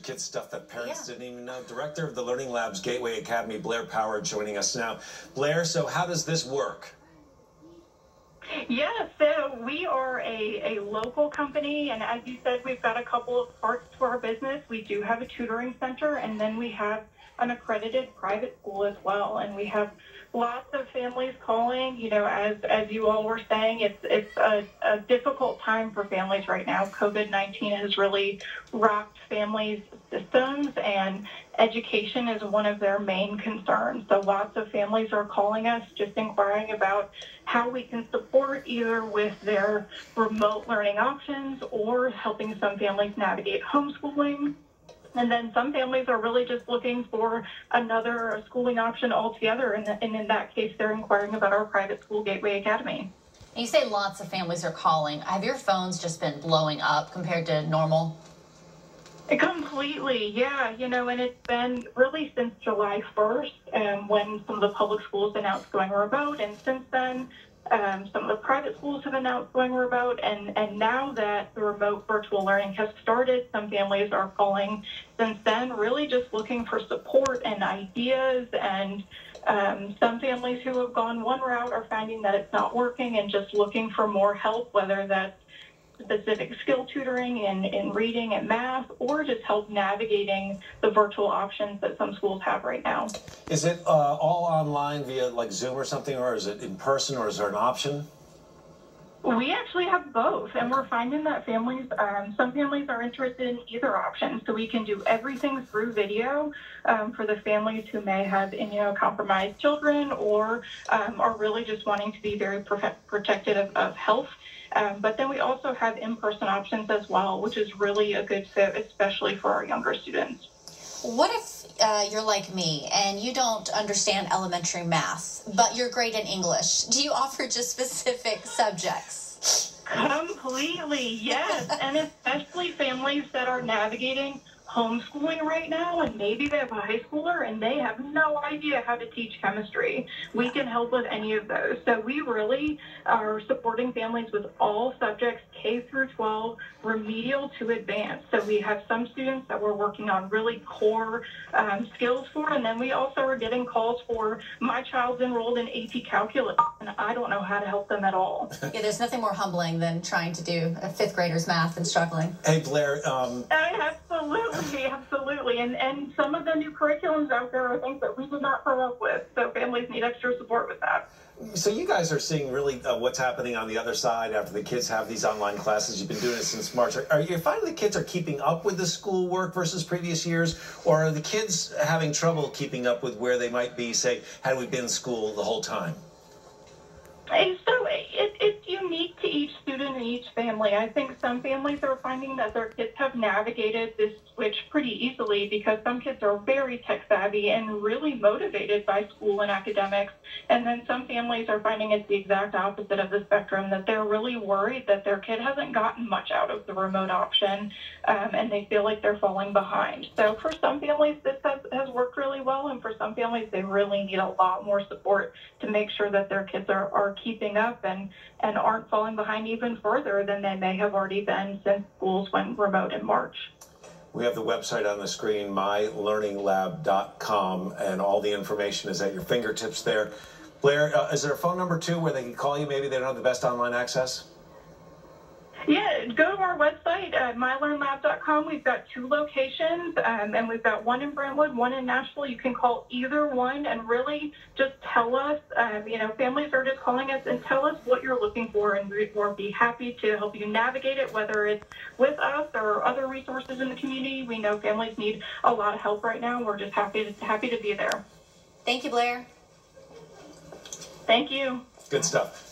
Kids stuff that parents didn't even know. Director of the Learning Labs Gateway Academy, Blair Power, joining us now. Blair, so how does this work? Yeah, so we are a local company, and as you said, we've got a couple of parts to our business. We do have a tutoring center, and then we have an accredited private school as well. And we have lots of families calling. You know, as you all were saying, it's a difficult time for families right now. COVID-19 has really rocked families' systems, and education is one of their main concerns. So lots of families are calling us just inquiring about how we can support either with their remote learning options or helping some families navigate homeschooling. And then some families are really just looking for another schooling option altogether. And in that case, they're inquiring about our private school Gateway Academy. And you say lots of families are calling. Have your phones just been blowing up compared to normal? Completely, yeah. You know, and it's been really since July 1st when some of the public schools announced going remote. And since then, some of the private schools have announced going remote, and now that the remote virtual learning has started, some families are calling since then, really just looking for support and ideas. And some families who have gone one route are finding that it's not working and just looking for more help, whether that's specific skill tutoring in reading and math, or just help navigating the virtual options that some schools have right now. Is it all online via like Zoom or something, or is it in person, or is there an option? We actually have both, and we're finding that families, some families are interested in either option. So we can do everything through video for the families who may have immunocompromised children or are really just wanting to be very protective of health. But then we also have in-person options as well, which is really a good fit, especially for our younger students. What if you're like me and you don't understand elementary math, but you're great in English? Do you offer just specific subjects? Completely, yes. And especially families that are navigating homeschooling right now, and maybe they have a high schooler and they have no idea how to teach chemistry. We can help with any of those. So we really are supporting families with all subjects, K through 12, remedial to advanced. So we have some students that we're working on really core skills for, and then we also are getting calls for, my child's enrolled in AP Calculus, and I don't know how to help them at all. Yeah, there's nothing more humbling than trying to do a fifth grader's math and struggling. Hey, Blair. Absolutely. And some of the new curriculums out there are things that we did not grow up with. So families need extra support with that. So you guys are seeing really what's happening on the other side after the kids have these online classes. You've been doing it since March. Are you finding the kids are keeping up with the schoolwork versus previous years? Or are the kids having trouble keeping up with where they might be, say, had we been in school the whole time? And so it's unique to each student and each family. I think some families are finding that their kids have navigated this switch pretty easily because some kids are very tech savvy and really motivated by school and academics. And then some families are finding it's the exact opposite of the spectrum, that they're really worried that their kid hasn't gotten much out of the remote option, and they feel like they're falling behind. So for some families, this has worked really well, and for some families, they really need a lot more support to make sure that their kids are keeping up and aren't falling behind even further than they may have already been since schools went remote in March. We have the website on the screen, mylearninglab.com, and all the information is at your fingertips there. Blair, is there a phone number, too, where they can call you? Maybe they don't have the best online access? Yeah, go to our website at mylearninglab.com. We've got 2 locations, and we've got one in Brentwood, one in Nashville. You can call either one and really just tell us, families are just calling us and tell us what you're looking for, and we'll be happy to help you navigate it, whether it's with us or other resources in the community. We know families need a lot of help right now. We're just happy to be there. Thank you, Blair. Thank you. Good stuff.